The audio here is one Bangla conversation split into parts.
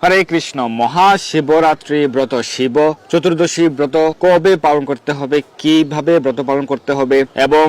হরে কৃষ্ণ। মহাশিবরাত্রি ব্রত, শিব চতুর্দশী ব্রত কবে পালন করতে হবে, কিভাবে ব্রত পালন করতে হবে এবং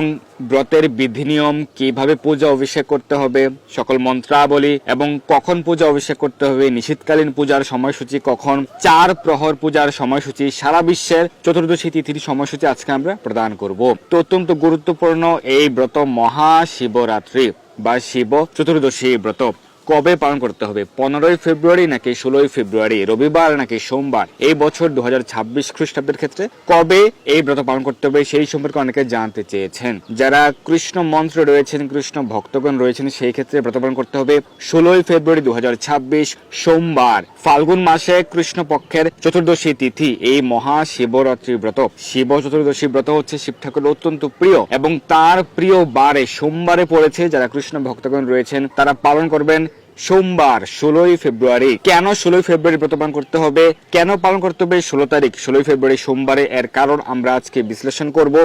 ব্রতের বিধি নিয়ম, কিভাবে পূজা অভিষেক করতে হবে, সকল মন্ত্রাবলী এবং কখন পূজা অভিষেক করতে হবে, নিশীথকালীন পূজার সময়সূচি কখন, 4 প্রহর পূজার সময়সূচি, সারা বিশ্বের চতুর্দশী তিথির সময়সূচি আজকে আমরা প্রদান করব। তো অত্যন্ত গুরুত্বপূর্ণ এই ব্রত মহাশিবরাত্রি বা শিব চতুর্দশী ব্রত কবে পালন করতে হবে, 15ই ফেব্রুয়ারি নাকি 16ই ফেব্রুয়ারি, রবিবার নাকি সোমবার, এই বছর 2026 খ্রিস্টাব্দের ক্ষেত্রে কবে এই ব্রত পালন করতে হবে সেই সম্পর্কে অনেকে জানতে চেয়েছেন। যারা কৃষ্ণ মন্ত্রে রয়েছেন, কৃষ্ণ ভক্তগণ রয়েছেন, সেই ক্ষেত্রে ব্রত পালন করতে হবে 16ই ফেব্রুয়ারি 2026 সোমবার, ফাল্গুন মাসে কৃষ্ণ পক্ষের চতুর্দশী তিথি, এই মহাশিবরাত্রি ব্রত। শিব চতুর্দশী ব্রত হচ্ছে শিব ঠাকুরের অত্যন্ত প্রিয় এবং তার প্রিয় বারে সোমবারে পড়েছে। যারা কৃষ্ণ ভক্তগণ রয়েছেন তারা পালন করবেন সোমবার 16ই ফেব্রুয়ারি। কেন 16ই ফেব্রুয়ারি ব্রত পালন করতে হবে, কেন পালন করতে হবে 16 তারিখ 16ই ফেব্রুয়ারি সোমবারে, এর কারণ আমরা আজকে বিশ্লেষণ করব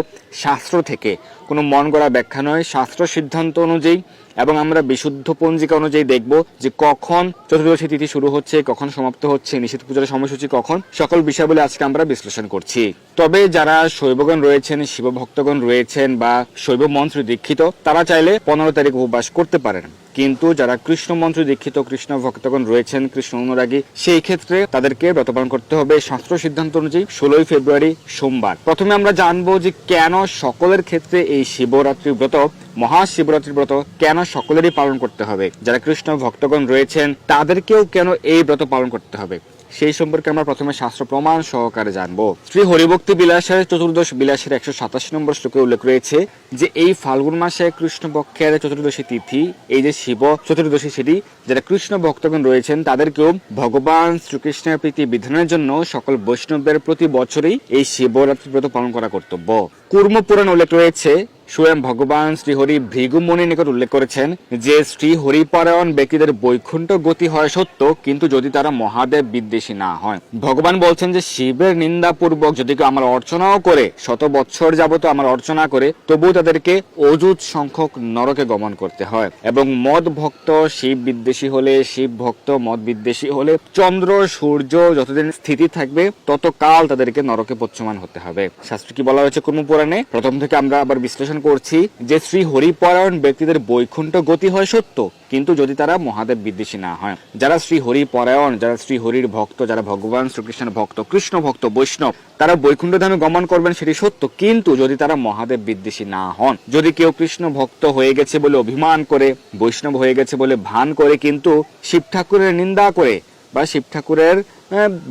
শাস্ত্র থেকে, কোনো মন গড়া ব্যাখ্যা নয়, শাস্ত্র সিদ্ধান্ত অনুযায়ী এবং আমরা বিশুদ্ধ পঞ্জিকা অনুযায়ী দেখব যে কখন চতুর্দশী তিথি শুরু হচ্ছে, কখন সমাপ্ত হচ্ছে, নিষিদ্ধ পূজার সময়সূচি কখন, সকল বিষয়গুলি আজকে আমরা বিশ্লেষণ করছি। তবে যারা শৈবগণ রয়েছেন, শিব ভক্তগণ রয়েছেন বা শৈব মন্ত্রে দীক্ষিত, তারা চাইলে 15 তারিখ উপবাস করতে পারেন। কিন্তু যারা কৃষ্ণ মন্ত্রে দীক্ষিত, কৃষ্ণ ভক্তগণ রয়েছেন, কৃষ্ণ অনুরাগী, সেই ক্ষেত্রে তাদেরকে ব্রত পালন করতে হবে শাস্ত্র সিদ্ধান্ত অনুযায়ী 16ই ফেব্রুয়ারি সোমবার। প্রথমে আমরা জানবো যে কেন সকলের ক্ষেত্রে এই শিবরাত্রি ব্রত, মহাশিবরাত্রি ব্রত কেন সকলেরই পালন করতে হবে, যারা কৃষ্ণ ভক্তগণ রয়েছেন তাদেরকেও কেন এই ব্রত পালন করতে হবে, সেই সম্পর্কে আমরা প্রথমে শাস্ত্র প্রমাণ সহকারে জানবো। শ্রী হরিভক্তি বিলাসের চতুর্দশ বিলাসের 187 নম্বর শ্লোকে উল্লেখ রয়েছে যে এই ফাল্গুন মাসে কৃষ্ণ পক্ষের চতুর্দশী তিথি, এই যে শিব চতুর্দশী, সেটি যারা কৃষ্ণ ভক্তগণ রয়েছেন তাদেরকেও ভগবান শ্রীকৃষ্ণের প্রীতি বিধানের জন্য সকল বৈষ্ণবদের প্রতি বছরই এই শিবরাত্রি ব্রত পালন করা কর্তব্য। কুর্ম পুরাণ উল্লেখ রয়েছে, স্বয়ং ভগবান শ্রীহরি ভৃগু মুনির নিকট উল্লেখ করেছেন যে শ্রীহরি পরায়ণ ব্যক্তিদের বৈকুণ্ঠ গতি হয় সত্য, কিন্তু যদি তারা মহাদেব বিদ্বেষী না হয়। ভগবান বলছেন যে শিবের নিন্দা পূর্বক যদি কেউ আমার অর্চনাও করে, 100 বৎসর যাবত আমার অর্চনা করে, তবু তাদেরকে অযুত সংখ্যক নরকে গমন করতে হয়। এবং মদ ভক্ত শিব বিদ্বেষী হলে, শিব ভক্ত মদ বিদ্বেষী হলে চন্দ্র সূর্য যতদিন স্থিতি থাকবে ততকাল তাদেরকে নরকে পচ্যমান হতে হবে। শাস্ত্রে কি বলা হয়েছে কুর্ম পুরাণে, প্রথম থেকে আমরা আবার বিশ্লেষণ করছি যে শ্রী হরিপরায়ণ ব্যক্তিদের বৈকুণ্ঠ গতি হয় সত্য, কিন্তু যদি তারা মহাদেব বিদ্বেষী না হয়। যারা শ্রী হরি পরায়ণ, যারা শ্রী হরির ভক্ত, যারা ভগবান শ্রীকৃষ্ণের ভক্ত, কৃষ্ণ ভক্ত, বৈষ্ণব, তারা বৈকুণ্ঠ ধামে গমন করবেন সেটি সত্য, কিন্তু যদি তারা মহাদেব বিদ্বেষী না হন। যদি কেউ কৃষ্ণ ভক্ত হয়ে গেছে বলে অভিমান করে, বৈষ্ণব হয়ে গেছে বলে ভান করে, কিন্তু শিব ঠাকুরের নিন্দা করে বা শিব ঠাকুরের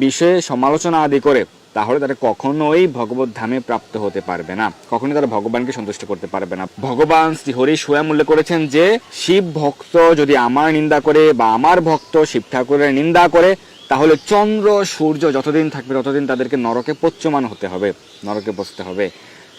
বিষয়ে সমালোচনা আদি করে, তাহলে তারা কখনোই ভগবত ধামে প্রাপ্ত হতে পারবে না, কখনোই তারা ভগবানকে সন্তুষ্ট করতে পারবে না। ভগবান শ্রীহরি স্বয়ং উল্লেখ করেছেন যে শিব ভক্ত যদি আমার নিন্দা করে বা আমার ভক্ত শিব ঠাকুরের নিন্দা করে, তাহলে চন্দ্র সূর্য যতদিন থাকবে ততদিন তাদেরকে নরকে পচ্যমান হতে হবে, নরকে বসতে হবে।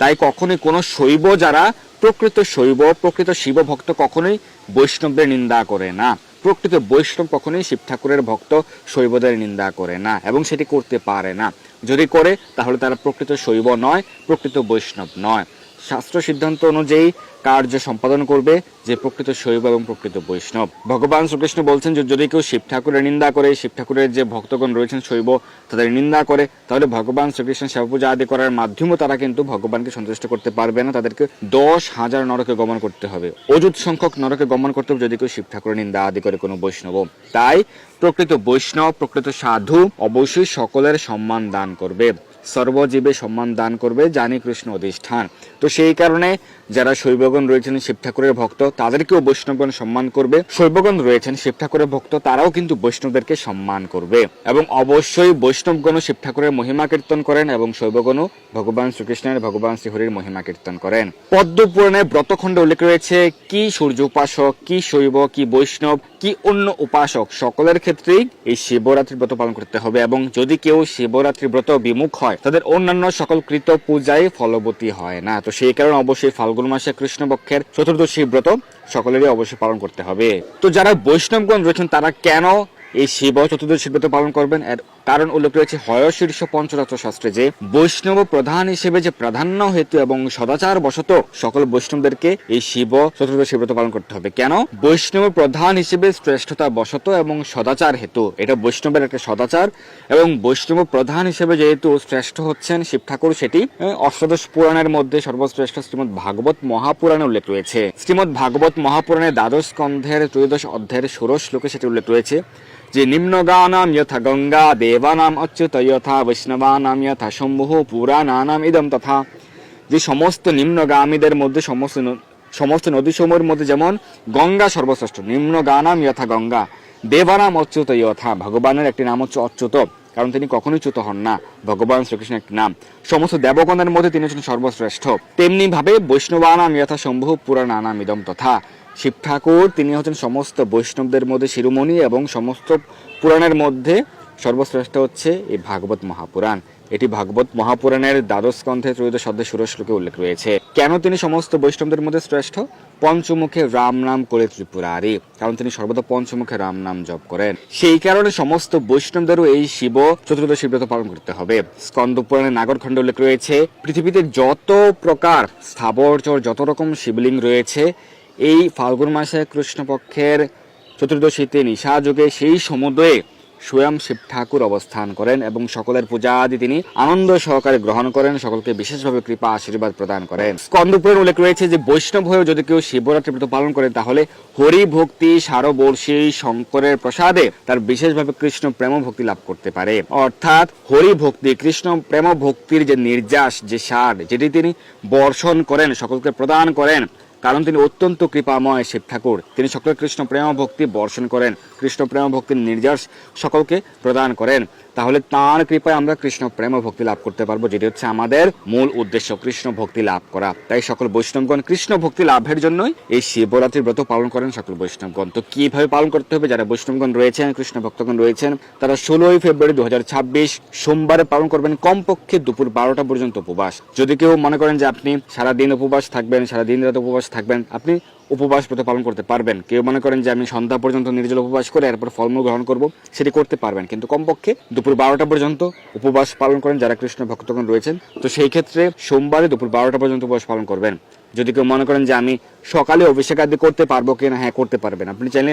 তাই কখনোই কোনো শৈব, যারা প্রকৃত শৈব, প্রকৃত শিব ভক্ত, কখনোই বৈষ্ণবদের নিন্দা করে না। প্রকৃত বৈষ্ণব কখনোই শিব ঠাকুরের ভক্ত শৈবদের নিন্দা করে না এবং সেটি করতে পারে না। যদি করে তাহলে তারা প্রকৃত শৈব নয়, প্রকৃত বৈষ্ণব নয়। শাস্ত্র সিদ্ধান্ত অনুযায়ী কার্য সম্পাদন করবে যে প্রকৃত শৈব এবং প্রকৃত বৈষ্ণব। ভগবান শ্রীকৃষ্ণ বলছেন যে যদি কেউ শিব ঠাকুরের নিন্দা করে, শিব ঠাকুরের যে ভক্তগণ রয়েছেন শৈব, তাদের নিন্দা করে, তাহলে ভগবান শ্রীকৃষ্ণ সেবা পূজা আদি করার মাধ্যমেও তারা কিন্তু ভগবানকে সন্তুষ্ট করতে পারবে না, তাদেরকে 10,000 নরকে গমন করতে হবে, অযুত সংখ্যক নরকে গমন করতে হবে যদি কেউ শিব ঠাকুরের নিন্দা আদি করে কোনো বৈষ্ণব। তাই প্রকৃত বৈষ্ণব, প্রকৃত সাধু অবশ্যই সকলের সম্মান দান করবে, সর্বজীবে সম্মান দান করবে, জানি কৃষ্ণ অধিষ্ঠান। তো সেই কারণে যারা শৈবগণ রয়েছেন শিব ঠাকুরের ভক্ত, তাদেরকেও বৈষ্ণবগণ সম্মান করবে। শৈবগণ রয়েছেন শিব ঠাকুরের ভক্ত, তারাও কিন্তু বৈষ্ণবদেরকে সম্মান করবে। এবং অবশ্যই বৈষ্ণবগণও শিব ঠাকুরের মহিমা কীর্তন করেন এবং শৈবগণও ভগবান শ্রীকৃষ্ণের, ভগবান শ্রীহরির মহিমা কীর্তন করেন। পদ্ম পুরাণে ব্রতখণ্ডে উল্লেখ রয়েছে কি সূর্য উপাসক, কি শৈব, কি বৈষ্ণব, কি অন্য উপাসক, সকলের ক্ষেত্রেই এই শিবরাত্রি ব্রত পালন করতে হবে। এবং যদি কেউ শিবরাত্রি ব্রত বিমুখ হয়, তাদের অন্যান্য সকল কৃত পূজায় ফলবতী হয় না। তো সেই কারণে অবশ্যই ফাল্গুন মাসে কৃষ্ণপক্ষের চতুর্দশী ব্রত সকলেরই অবশ্যই পালন করতে হবে। তো যারা বৈষ্ণবগণ রয়েছেন তারা কেন এই শিব চতুর্দশী ব্রত পালন করবেন। এর কারণ উল্লেখ রয়েছে হয়শীর্ষ পঞ্চতত্ত্ব শাস্ত্রে যে বৈষ্ণব প্রধান হিসেবে যে প্রাধান্য হেতু এবং সদাচার বশত সকল বৈষ্ণবদেরকে এই শিব চতুর্দশী ব্রত পালন করতে হবে। কেন? বৈষ্ণব প্রধান হিসেবে শ্রেষ্ঠতা বশত এবং সদাচার হেতু, এটা বৈষ্ণবের একটা সদাচার, এবং বৈষ্ণব প্রধান হিসেবে যেহেতু শ্রেষ্ঠ হচ্ছেন শিব ঠাকুর, সেটি অষ্টাদশ পুরাণের মধ্যে সর্বশ্রেষ্ঠ শ্রীমদ ভাগবত মহাপুরাণে উল্লেখ রয়েছে। শ্রীমদ ভাগবত মহাপুরাণের দ্বাদশ স্কন্ধের ত্রয়োদশ অধ্যায়ের ষোড়শ শ্লোকে সেটি উল্লেখ রয়েছে যে নিম্নগানাম যথা গঙ্গা দেবানাম অচ্যুত যথা বৈষ্ণবানাম যথা শম্ভুঃ পুরাণানাম ইদম তথা, যে সমস্ত নিম্নগামীদের মধ্যে সমস্ত নদীসমূহের মধ্যে যেমন গঙ্গা সর্বশ্রেষ্ঠ, নিম্নগানাম যথা গঙ্গা, দেবানাম অচ্যুত যথা, ভগবানের একটি নাম হচ্ছে অচ্যুত, কারণ তিনি কখনোই চ্যুত হন না, ভগবান শ্রীকৃষ্ণের একটি নাম, সমস্ত দেবগণের মধ্যে তিনি হচ্ছেন সর্বশ্রেষ্ঠ। তেমনি ভাবে বৈষ্ণবানাম যথা শম্ভুঃ পুরাণানাম ইদম তথা, শিব ঠাকুর তিনি হচ্ছেন সমস্ত বৈষ্ণবদের মধ্যে শিরোমণি এবং সমস্ত পুরাণের মধ্যে সর্বশ্রেষ্ঠ হচ্ছে এই ভাগবত মহাপুরাণ। এটি ভাগবত মহাপুরাণের দ্বাদশ স্কন্ধে ত্রয়োদশ অধ্যায় ষোড়শ শ্লোকে উল্লেখ রয়েছে। কেন তিনি সমস্ত বৈষ্ণবদের মধ্যে শ্রেষ্ঠ? পঞ্চমুখে রাম নাম করে ত্রিপুরারি, কারণ তিনি সর্বদা পঞ্চমুখে রাম নাম জপ করেন। সেই কারণে সমস্ত বৈষ্ণবদেরও এই শিব চতুর্দশী ব্রত পালন করতে হবে। স্কন্দ পুরাণের নাগরখণ্ডে উল্লেখ রয়েছে পৃথিবীতে যত প্রকার স্থাবরচর যত রকম শিবলিঙ্গ রয়েছে, এই ফাল্গুন মাসে কৃষ্ণপক্ষের চতুর্দশীতে নিশা যুগে সেই সমুদ্রে স্বয়ং শিব ঠাকুর অবস্থান করেন এবং সকলের পূজা আদি তিনি আনন্দ সহকারে গ্রহণ করেন, সকলকে বিশেষভাবে কৃপা আশীর্বাদ প্রদান করেন। স্কন্দপুরাণে উল্লেখ রয়েছে যে বৈষ্ণব হয়েও যদি কেউ শিবরাত্রি ব্রত পালন করে তাহলে হরি ভক্তি সারবর্ষী শঙ্করের প্রসাদে তার বিশেষভাবে কৃষ্ণ প্রেম ভক্তি লাভ করতে পারে। অর্থাৎ হরি ভক্তি কৃষ্ণ প্রেম ভক্তির যে নির্যাস, যে সার, যেটি তিনি বর্ষণ করেন, সকলকে প্রদান করেন, কারণ তিনি অত্যন্ত কৃপাময় শিব ঠাকুর, তিনি সকলের কৃষ্ণ প্রেম ভক্তি বর্ষণ করেন, কৃষ্ণ প্রেম ভক্তির নির্যাস সকলকে প্রদান করেন। তাহলে তাঁর কৃপায় আমরা কৃষ্ণ প্রেম ভক্তি লাভ করতে পারবো, যেটি হচ্ছে আমাদের মূল উদ্দেশ্য, কৃষ্ণ ভক্তি লাভ করা। তাই সকল বৈষ্ণবগণ কৃষ্ণ ভক্তি লাভের জন্যই এই শিবরাত্রির ব্রত পালন করেন সকল বৈষ্ণবগণ। তো কিভাবে পালন করতে হবে? যারা বৈষ্ণবগণ রয়েছেন, কৃষ্ণ ভক্তগণ রয়েছেন, তারা 16 ফেব্রুয়ারি 2026 সোমবারে পালন করবেন কমপক্ষে দুপুর 12টা পর্যন্ত উপবাস। যদি কেউ মনে করেন যে আপনি সারাদিন উপবাস থাকবেন, সারাদিন রাত উপবাস থাকবেন, আপনি উপবাস ব্রত পালন করতে পারবেন। কেউ মনে করেন যে আমি সন্ধ্যা পর্যন্ত নির্জল উপবাস করে এরপর ফলমূল গ্রহণ করব, সেটি করতে পারবেন, কিন্তু কমপক্ষে দুপুর 12টা পর্যন্ত উপবাস পালন করেন যারা কৃষ্ণ ভক্তগণ রয়েছেন। তো সেই ক্ষেত্রে সোমবারে দুপুর 12টা পর্যন্ত উপবাস পালন করবেন। যদি কেউ মনে করেন যে আমি সকালে অভিষেক আদি করতে পারবো কিনা, হ্যাঁ করতে পারবেন। আপনি চাইলে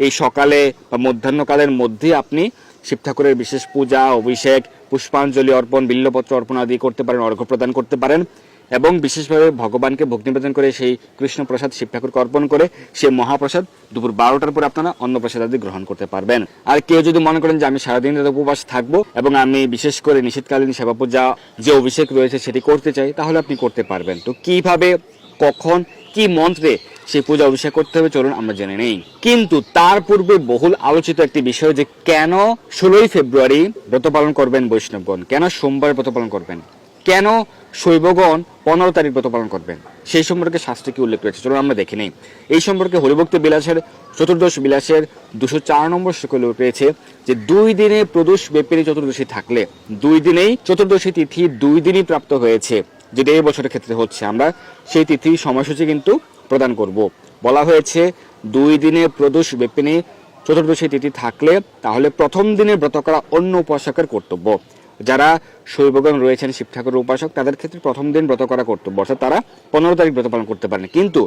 এই সকালে বা মধ্যাহ্নকালের মধ্যে আপনি শিব ঠাকুরের বিশেষ পূজা, অভিষেক, পুষ্পাঞ্জলি অর্পণ, বিল্লপত্র অর্পণ আদি করতে পারেন, অর্ঘ্য প্রদান করতে পারেন এবং বিশেষভাবে ভগবানকে ভক্তি নিবেদন করে সেই কৃষ্ণ প্রসাদ শিব ঠাকুরকে অর্পণ করে সেই মহাপ্রসাদ দুপুর 12টার পরে আপনারা অন্ন প্রসাদ আদি গ্রহণ করতে পারবেন। আর কেউ যদি মনে করেন যে আমি সারাদিন রাত উপবাস থাকবো এবং আমি বিশেষ করে নিষেধকালীন সেবা পূজা যে অভিষেক রয়েছে সেটি করতে চাই, তাহলে আপনি করতে পারবেন। তো কিভাবে, কখন, কি মন্ত্রে সেই পূজা অভিষেক করতে হবে চলুন আমরা জেনে নেই। কিন্তু তার পূর্বে বহুল আলোচিত একটি বিষয় যে কেন 16 ফেব্রুয়ারি ব্রত পালন করবেন বৈষ্ণবগণ, কেন সোমবার ব্রত পালন করবেন, কেন শৈবগণ 15 তারিখ ব্রত পালন করবেন, সেই সম্পর্কে শাস্ত্রে কি উল্লেখ রয়েছে চলুন আমরা দেখে নেই। এই সম্পর্কে হরিভক্তি বিলাসের চতুর্দশ বিলাসের 204 নম্বর শ্লোকে উল্লেখ রয়েছে যে 2 দিনে প্রদোষ ব্যাপিনী চতুর্দশী থাকলে 2 দিনেই চতুর্দশী তিথি 2 দিনই প্রাপ্ত হয়েছে, যেটা এই বছরের ক্ষেত্রে হচ্ছে, আমরা সেই তিথি সময়সূচি কিন্তু প্রদান করব। বলা হয়েছে 2 দিনে প্রদোষ ব্যাপিনী চতুর্দশী তিথি থাকলে তাহলে প্রথম দিনে ব্রত করা অন্য উপাসকের কর্তব্য। যারা শৈবগণ রয়েছেন শিব ঠাকুরের উপাসক, তাদের ক্ষেত্রে প্রথম দিন ব্রত করা কর্তব্য, অর্থাৎ তারা 15 তারিখ ব্রত পালন করতে পারেন। কিন্তু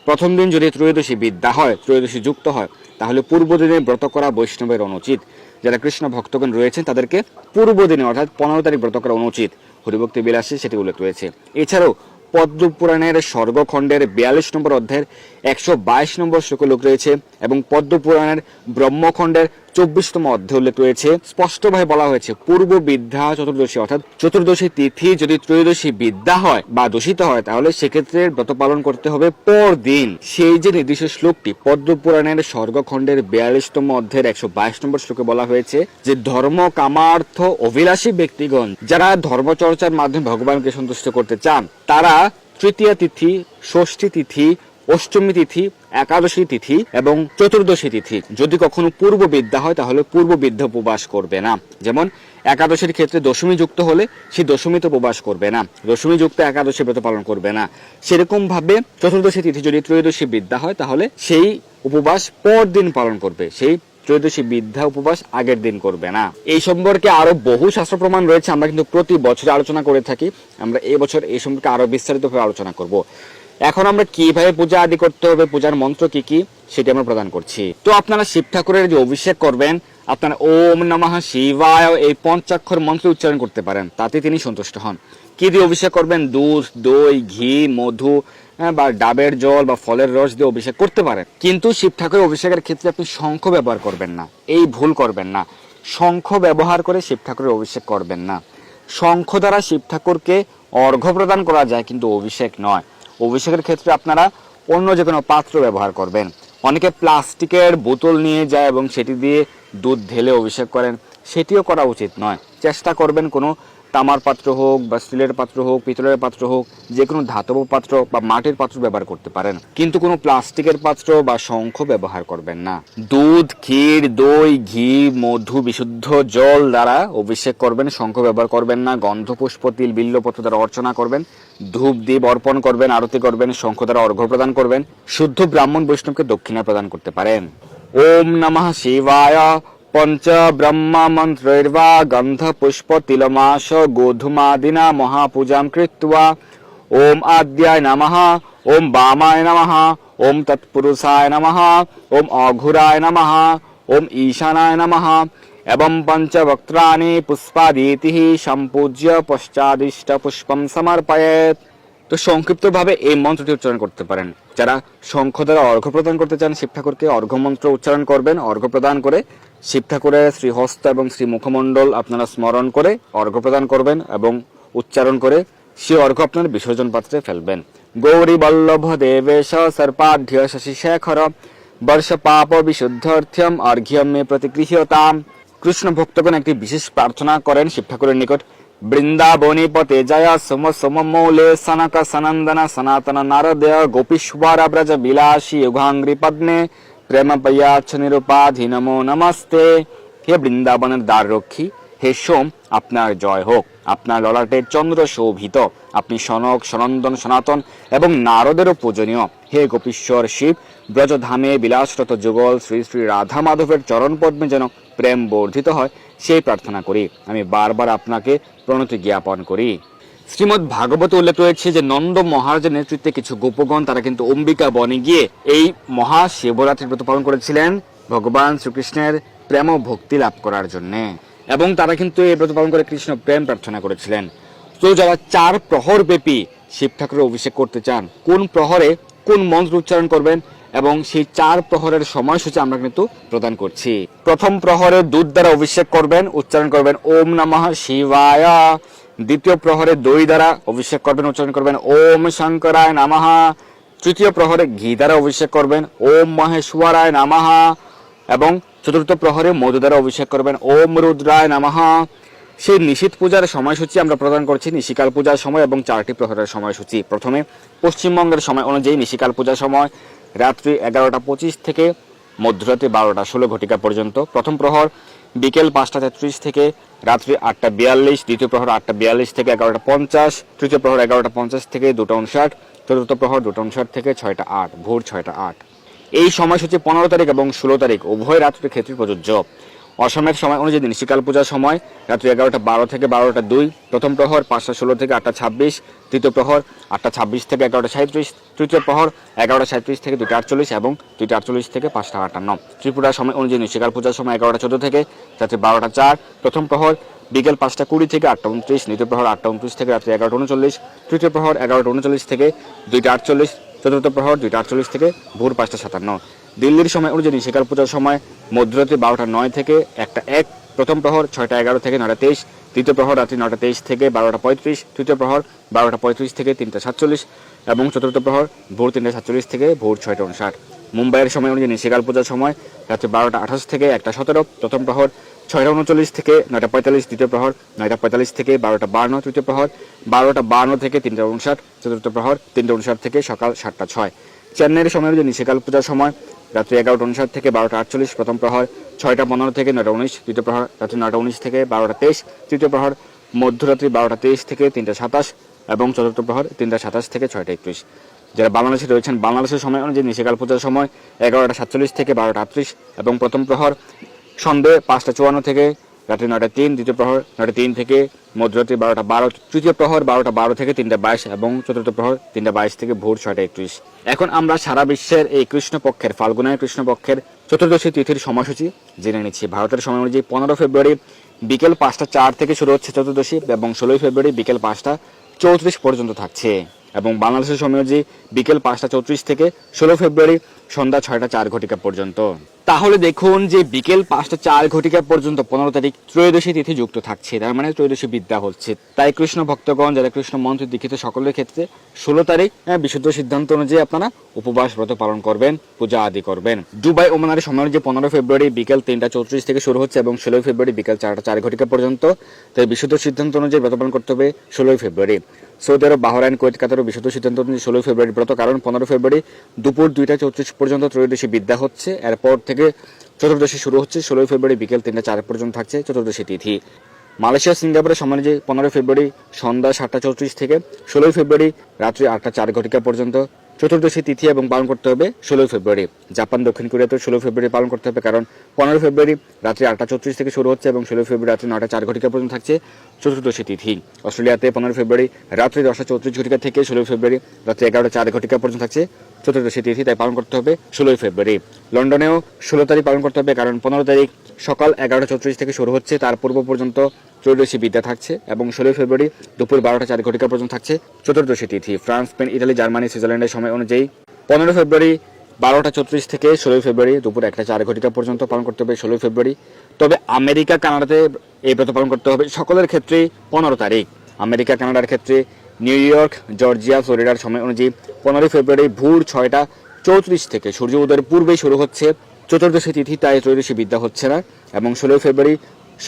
প্রথম দিন যদি ত্রয়োদশী বিদ্যা হয়, ত্রয়োদশী যুক্ত হয়, তাহলে পূর্ব দিনে ব্রত করা বৈষ্ণবের অনুচিত। যারা কৃষ্ণ ভক্তগণ রয়েছেন তাদেরকে পূর্ব দিনে অর্থাৎ 15 তারিখ ব্রত করা অনুচিত, হরিভক্তি বিলাসে সেটি উল্লেখ রয়েছে। এছাড়াও পদ্ম পুরাণের স্বর্গখণ্ডের 42 নম্বর অধ্যায়ের 122 নম্বর শ্লোকে উল্লেখ রয়েছে এবং পদ্ম পুরাণের ব্রহ্মখণ্ডের 24তম অধ্যায়ে উল্লেখ রয়েছে, স্পষ্টভাবে বলা হয়েছে পূর্ব বিদ্যা চতুর্দশী অর্থাৎ চতুর্দশী তিথি যদি ত্রয়োদশী বিদ্যা হয় বা দূষিত হয় তাহলে সেক্ষেত্রে ব্রত পালন করতে হবে পর দিন। সেই যে নির্দিষ্ট শ্লোকটি পদ্ম পুরাণের স্বর্গখণ্ডের 42তম অধ্যায়ের 122 নম্বর শ্লোকে বলা হয়েছে যে ধর্ম কামার্থ অভিলাষী ব্যক্তিগণ যারা ধর্মচর্চার মাধ্যমে ভগবানকে সন্তুষ্ট করতে চান, তারা তৃতীয়া তিথি, ষষ্ঠী তিথি, অষ্টমী তিথি, একাদশী তিথি এবং চতুর্দশী তিথি যদি কখনো পূর্ব বিদ্যা হয় তাহলে পূর্ব বিদ্যা উপবাস করবে না। যেমন একাদশীর ক্ষেত্রে দশমী যুক্ত হলে সেই দশমীতে উপবাস করবে না, দশমী যুক্ত একাদশী ব্রত পালন করবে না। সেরকম ভাবে চতুর্দশী তিথি যদি ত্রয়োদশী বিদ্যা হয় তাহলে সেই উপবাস পর দিন পালন করবে, সেই ত্রয়োদশী বিদ্যা উপবাস আগের দিন করবে না। এই সম্পর্কে আরো বহু শাস্ত্র প্রমাণ রয়েছে, আমরা কিন্তু প্রতি বছর আলোচনা করে থাকি। আমরা এই বছর এই সম্পর্কে আরো বিস্তারিতভাবে আলোচনা করব। এখন আমরা কিভাবে পূজা আদি করতে হবে, পূজার মন্ত্র কি কি সেটি আমরা প্রদান করছি। তো আপনারা শিব ঠাকুরের যে অভিষেক করবেন, আপনারা ওম নমঃ শিবায় এই পঞ্চাক্ষর মন্ত্র উচ্চারণ করতে পারেন, তাতে তিনি সন্তুষ্ট হন। কি দিয়ে অভিষেক করবেন? দুধ, দই, ঘি, মধু বা ডাবের জল বা ফলের রস দিয়ে অভিষেক করতে পারেন। কিন্তু শিব ঠাকুরের অভিষেকের ক্ষেত্রে আপনি শঙ্খ ব্যবহার করবেন না, এই ভুল করবেন না। শঙ্খ ব্যবহার করে শিব ঠাকুরের অভিষেক করবেন না। শঙ্খ দ্বারা শিব ঠাকুরকে অর্ঘ্য প্রদান করা যায়, কিন্তু অভিষেক নয়। অভিষেকের ক্ষেত্রে আপনারা অন্য যে কোনো পাত্র ব্যবহার করবেন। অনেকে প্লাস্টিকের বোতল নিয়ে যায় এবং সেটি দিয়ে দুধ ঢেলে অভিষেক করেন, সেটিও করা উচিত নয়। চেষ্টা করবেন কোনো তামার পাত্র হোক বা স্টিলের পাত্র হোক, পিতলের পাত্র হোক, যে কোনো ধাতব পাত্র বা মাটির পাত্র ব্যবহার করতে পারেন, কিন্তু কোনো প্লাস্টিকের পাত্র বা শঙ্খ ব্যবহার করবেন না। দুধ, ক্ষীর, দই, ঘি, মধু, বিশুদ্ধ জল দ্বারা অভিষেক করবেন, শঙ্খ ব্যবহার করবেন না। গন্ধ, পুষ্প, তিল, বিল্লপত্র দ্বারা অর্চনা করবেন, ধূপ দ্বীপ অর্পণ করবেন, আরতি করবেন, শঙ্খ দ্বারা অর্ঘ্য প্রদান করবেন। শুদ্ধ ব্রাহ্মণ বৈষ্ণবকে দক্ষিণা প্রদান করতে পারেন। ওম নমঃ শিবায় পঞ্চ ব্রহ্ম মন্ত্রৈর্বা গন্ধ পুষ্প তিলমাস গোধূমাদিনা মহাপূজাম কৃত্বা ওম আদ্যায় নমঃ ওম বামায় নমঃ ওম তৎপুরুষায় নমঃ ওম অঘুরায় নমঃ ওম ঈশানায় নমঃ এবং পঞ্চবক্ত্রাণি পুষ্পাদিতি সম্পূজ্য পশ্চাদিষ্ট পুষ্পম সমর্পয়েৎ। তো সংক্ষিপ্তভাবে এই মন্ত্রটি উচ্চারণ করতে পারেন। যারা শঙ্খ দ্বারা অর্ঘ্য প্রদান করতে চান শিব ঠাকুরকে, অর্ঘ্য মন্ত্র উচ্চারণ করবেন। অর্ঘ্য প্রদান করে শিব ঠাকুরের শ্রীহস্ত এবং শ্রী মুখমণ্ডল আপনারা স্মরণ করে অর্ঘ্য প্রদান করবেন এবং উচ্চারণ করে সে অর্ঘ্য আপনার বিসর্জন পাত্রে ফেলবেন। গৌরী বল্লভ দেবেশ সর্পাঢ্য শশী শেখর বর্ষ পাপ বিশুদ্ধার্থ্যম অর্ঘ্যম মে প্রতিগৃহ্যতাম। কৃষ্ণ ভক্তগণ একটি বিশেষ প্রার্থনা করেন শিব ঠাকুরের নিকট। বৃন্দাবনী পতে জয় সোম সোমমৌলে সনক সনন্দন সনাতন নারদয় গোপীশ্বর ব্রজ বিলাসী যুগাঙ্গ্রি পদ্মে প্রেম পয়াচ্ছ নিরুপাধি নমো নমস্তে। হে বৃন্দাবনের দ্বাররক্ষী, হে সোম, আপনার জয় হোক। আপনার ললাটের চন্দ্র শোভিত, আপনি সনক, সনন্দন, সনাতন এবং নারদেরও পূজনীয়। হে গোপীশ্বর শিব, ব্রজধামে বিলাসরত যুগল শ্রী শ্রী রাধা মাধবের চরণ পদ্মে যেন প্রেম বর্ধিত হয়, সেই প্রার্থনা করি। আমি বারবার আপনাকে প্রণতি জ্ঞাপন করি। শ্রীমদ্ ভাগবতে উল্লেখ রয়েছে যে নন্দ মহারাজের নেতৃত্বে কিছু গোপগণ তারা কিন্তু অম্বিকা বনে গিয়ে এই মহা শিবরাত্রির ব্রত পালন করেছিলেন ভগবান শ্রীকৃষ্ণের প্রেম ও ভক্তি লাভ করার জন্য, এবং তারা কিন্তু এই ব্রত পালন করে কৃষ্ণ প্রেম প্রার্থনা করেছিলেন। তো যারা 4 প্রহর ব্যাপী শিব ঠাকুরের অভিষেক করতে চান, কোন প্রহরে কোন মন্ত্র উচ্চারণ করবেন এবং সেই 4 প্রহরের সময়সূচি আমরা কিন্তু প্রদান করছি। প্রথম প্রহরে দুধ দ্বারা অভিষেক করবেন, উচ্চারণ করবেন ওম নমঃ শিবায়। দ্বিতীয় প্রহরে দই দ্বারা অভিষেক করবেন, উচ্চারণ করবেন ওম শঙ্করায় নমঃ। তৃতীয় প্রহরে ঘি দ্বারা অভিষেক করবেন ওম মহেশ্বরায় নমঃ। এবং চতুর্থ প্রহরে মধু দ্বারা অভিষেক করবেন ওম রুদ্রায় নমঃ। সেই নিশীথ পূজার সময়সূচি আমরা প্রদান করছি, নিশিকাল পূজার সময় এবং 4টি প্রহরের সময়সূচি। প্রথমে পশ্চিমবঙ্গের সময় অনুযায়ী নিশিকাল পূজার সময় রাত্রি 11:25 থেকে মধ্যরাত্রি 12:16 পর্যন্ত। প্রথম প্রহর বিকেল 5:33 থেকে রাত্রি 8:42, দ্বিতীয় প্রহর 8:42 থেকে 11:50, তৃতীয় প্রহর 11:50 থেকে 2:59, চতুর্থ প্রহর 2:59 থেকে 6:08, ভোর 6:08। এই সময়সূচি 15 তারিখ এবং 16 তারিখ উভয় রাত্রির ক্ষেত্রে প্রযোজ্য। অসমের সময় অনুযায়ী নিশিকাল পূজার সময় রাত্রি 11:12 থেকে 12:02, প্রথম প্রহর 5:16 থেকে 8:26, দ্বিতীয় প্রহর 8:26 থেকে 11:37, তৃতীয় প্রহর 11:37 থেকে 2:48 এবং 2:48 থেকে 5:58। ত্রিপুরার সময় অনুযায়ী নিশিকাল পূজার সময় 11:14 থেকে রাত্রি 12:04, প্রথম প্রহর বিকেল 5:20 থেকে 8:29, দ্বিতীয় প্রহর 8:29 থেকে রাত্রি 11:39, তৃতীয় প্রহর 11:39 থেকে 2:48, চতুর্থ প্রহর 2:48 থেকে ভোর 5:57। দিল্লির সময় অনুযায়ী নিশিকাল পূজার সময় মধ্যরাত্রি 12:09 থেকে 1:01, প্রথম প্রহর 6:11 থেকে 9:23, দ্বিতীয় প্রহর রাত্রি 9:23 থেকে 12:35, তৃতীয় প্রহর 12:35 থেকে 3:47 এবং চতুর্থ প্রহর ভোর 3:47 থেকে ভোর 6:59। মুম্বাইয়ের সময় অনুযায়ী নিশিকাল পূজার সময় রাত্রি 12:28 থেকে 1:17, প্রথম প্রহর 6:39 থেকে 9:45, দ্বিতীয় প্রহর 9:45 থেকে 12:52, তৃতীয় প্রহর 12:52 থেকে 3:59, চতুর্থ প্রহর 3:59 থেকে সকাল 7:06। চেন্নাইয়ের সময় অনুযায়ী নিশিকাল পূজার সময় রাত্রি 11:59 থেকে 12:48, প্রথম প্রহর 6:15 থেকে 9:19, দ্বিতীয় প্রহর রাত্রি 9:19 থেকে 12:23, তৃতীয় প্রহর মধ্যরাত্রি 12:23 থেকে 3:27 এবং চতুর্থ প্রহর 3:27 থেকে 6:31। যারা বাংলাদেশে রয়েছেন বাংলাদেশের সময় অনুযায়ী নিশিকাল পূজার সময় 11:47 থেকে 12:38 এবং প্রথম প্রহর সন্ধ্যে 5:54 থেকে রাত্রি 9:03, দ্বিতীয় প্রহর 9:03 থেকে মধ্যরাত্রি 12:12, তৃতীয় প্রহর 12:12 থেকে 3:22 এবং চতুর্থ প্রহর 3:22 থেকে ভোর 6:31। এখন আমরা সারা বিশ্বের এই কৃষ্ণপক্ষের ফাল্গুনের কৃষ্ণপক্ষের চতুর্দশী তিথির সময়সূচি জেনে নিচ্ছি। ভারতের সময় অনুযায়ী 15 ফেব্রুয়ারি বিকেল 5:04 থেকে শুরু হচ্ছে চতুর্দশী এবং 16 ফেব্রুয়ারি বিকেল 5:34 পর্যন্ত থাকছে, এবং বাংলাদেশের সময় অনুযায়ী বিকেল 5:34 থেকে 16 ফেব্রুয়ারি সন্ধ্যা 6:04 পর্যন্ত। তাহলে দেখুন যে বিকেল 5:04 পর্যন্ত 15 তারিখ ত্রয়োদশী তিথি যুক্ত থাকছে, তার মানে ত্রয়োদশী বিদ্যা হচ্ছে। তাই কৃষ্ণ ভক্তগণ যারা কৃষ্ণ মন্ত্রে দীক্ষিত সকলের ক্ষেত্রে 16 তারিখ বিশুদ্ধ সিদ্ধান্ত অনুযায়ী আপনারা উপবাস ব্রত পালন করবেন, পূজা আদি করবেন। দুবাই ওমানের সময় অনুযায়ী 15 ফেব্রুয়ারি বিকেল 3:34 থেকে শুরু হচ্ছে এবং 16 ফেব্রুয়ারি বিকেল 4:04 পর্যন্ত। তাই বিশুদ্ধ সিদ্ধান্ত অনুযায়ী ব্রত পালন করতে হবে 16 ফেব্রুয়ারি। সৌদি আরব, বাহরাইন, কুয়েত, কাতারও বিশুদ্ধ সিদ্ধান্ত অনুযায়ী 16 ফেব্রুয়ারি ব্রত, কারণ 15 ফেব্রুয়ারি দুপুর 2:34 পর্যন্ত ত্রয়োদশী বিদ্যা হচ্ছে। এরপর থেকে চতুর্দশী শুরু হচ্ছে, 16 ফেব্রুয়ারি বিকেল 3:04 পর্যন্ত থাকছে চতুর্দশী তিথি। মালয়েশিয়া, সিঙ্গাপুরের সময় অনুযায়ী 15 ফেব্রুয়ারি সন্ধ্যা 7:34 থেকে 16 ফেব্রুয়ারি রাত্রি 8:04 পর্যন্ত চতুর্দশী তিথি এবং পালন করতে হবে 16 ফেব্রুয়ারি। জাপান, দক্ষিণ কোরিয়াতে 16 ফেব্রুয়ারি পালন করতে হবে, কারণ 15 ফেব্রুয়ারি রাত্রি 8:34 থেকে শুরু হচ্ছে এবং 16 ফেব্রুয়ারি রাত্রি 9:04 পর্যন্ত থাকছে চতুর্দশী তিথি। অস্ট্রেলিয়াতে 15 ফেব্রুয়ারি রাত্রি 10:34 থেকে 16 ফেব্রুয়ারি রাত্রি 11:04 পর্যন্ত থাকছে চতুর্দশী তিথি, তাই পালন করতে হবে 16 ফেব্রুয়ারি। লন্ডনেও 16 তারিখ পালন করতে হবে, কারণ 15 তারিখ সকাল 11:34 থেকে শুরু হচ্ছে, তার পূর্ব পর্যন্ত ত্রয়োদশী বিদ্যা থাকছে এবং 16 ফেব্রুয়ারি দুপুর 12:04 পর্যন্ত থাকছে চতুর্দশী তিথি। ফ্রান্স, স্পেন, ইটালি, জার্মানি, সুইজারল্যান্ডের সময় অনুযায়ী 15 ফেব্রুয়ারি 12:34 থেকে 16 ফেব্রুয়ারি দুপুর 1:04 পর্যন্ত পালন করতে হবে 16 ফেব্রুয়ারি। তবে আমেরিকা, কানাডাতে এই ব্রত পালন করতে হবে সকলের ক্ষেত্রে 15 তারিখ। আমেরিকা, কানাডার ক্ষেত্রে নিউ ইয়র্ক, জর্জিয়া, ফ্লোরিডার সময় অনুযায়ী 15 ফেব্রুয়ারি ভোর 6:34 থেকে সূর্য উদয়ের পূর্বেই শুরু হচ্ছে চতুর্দশী তিথি, তাই ত্রয়োদশী বিদ্যা হচ্ছে না, এবং 16 ফেব্রুয়ারি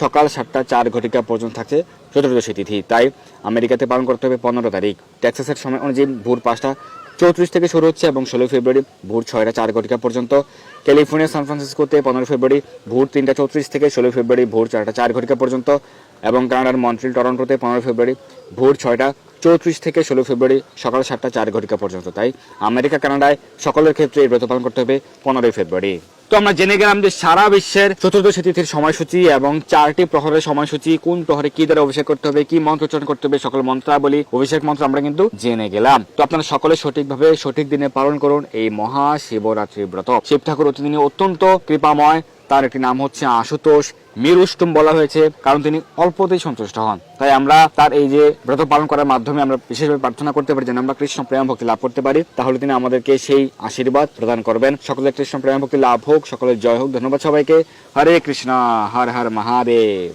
সকাল 7:04 পর্যন্ত থাকছে চতুর্দশী তিথি, তাই আমেরিকাতে পালন করতে হবে 15 তারিখ। টেক্সাসের সময় অনুযায়ী ভোর 5:34 থেকে শুরু হচ্ছে এবং 16 ফেব্রুয়ারি ভোর 6:04 পর্যন্ত। ক্যালিফোর্নিয়া, সান ফ্রান্সিসকোতে 15 ফেব্রুয়ারি ভোর 3:34 থেকে 16 ফেব্রুয়ারি ভোর 4:04 পর্যন্ত, এবং কানাডার মন্ট্রিল, টরন্টোতে 15 ফেব্রুয়ারি ভোর 6:34 থেকে 16 ফেব্রুয়ারি সকাল 7:04 পর্যন্ত। তাই আমেরিকা, কানাডায় সকলের ক্ষেত্রে এই ব্রত পালন করতে হবে 15 ফেব্রুয়ারি। তো আমরা জেনে গেলাম যে সারা বিশ্বের চতুর্দশী তিথির সময়সূচি এবং 4টি প্রহরের সময়সূচি, কোন প্রহরে কি দ্বারা অভিষেক করতে হবে, কি মন্ত্রোচ্চারণ করতে হবে, সকল মন্ত্রাবলী, অভিষেক মন্ত্র আমরা কিন্তু জেনে গেলাম। তো আপনারা সকলে সঠিকভাবে সঠিক দিনে পালন করুন এই মহা শিবরাত্রি ব্রত। শিব ঠাকুর তিনি অত্যন্ত কৃপাময়, তার একটি নাম হচ্ছে আশুতোষ। মিরুষ্টুম বলা হয়েছে কারণ তিনি অল্পতেই সন্তুষ্ট হন। তাই আমরা তার এই যে ব্রত পালন করার মাধ্যমে আমরা বিশেষভাবে প্রার্থনা করতে পারি যেন আমরা কৃষ্ণ প্রেম ভক্তি লাভ করতে পারি, তাহলে তিনি আমাদেরকে সেই আশীর্বাদ প্রদান করবেন। সকলের কৃষ্ণ প্রেম ভক্তি লাভ হোক, সকলের জয় হোক। ধন্যবাদ সবাইকে। হরে কৃষ্ণ, হর হর মহাদেব।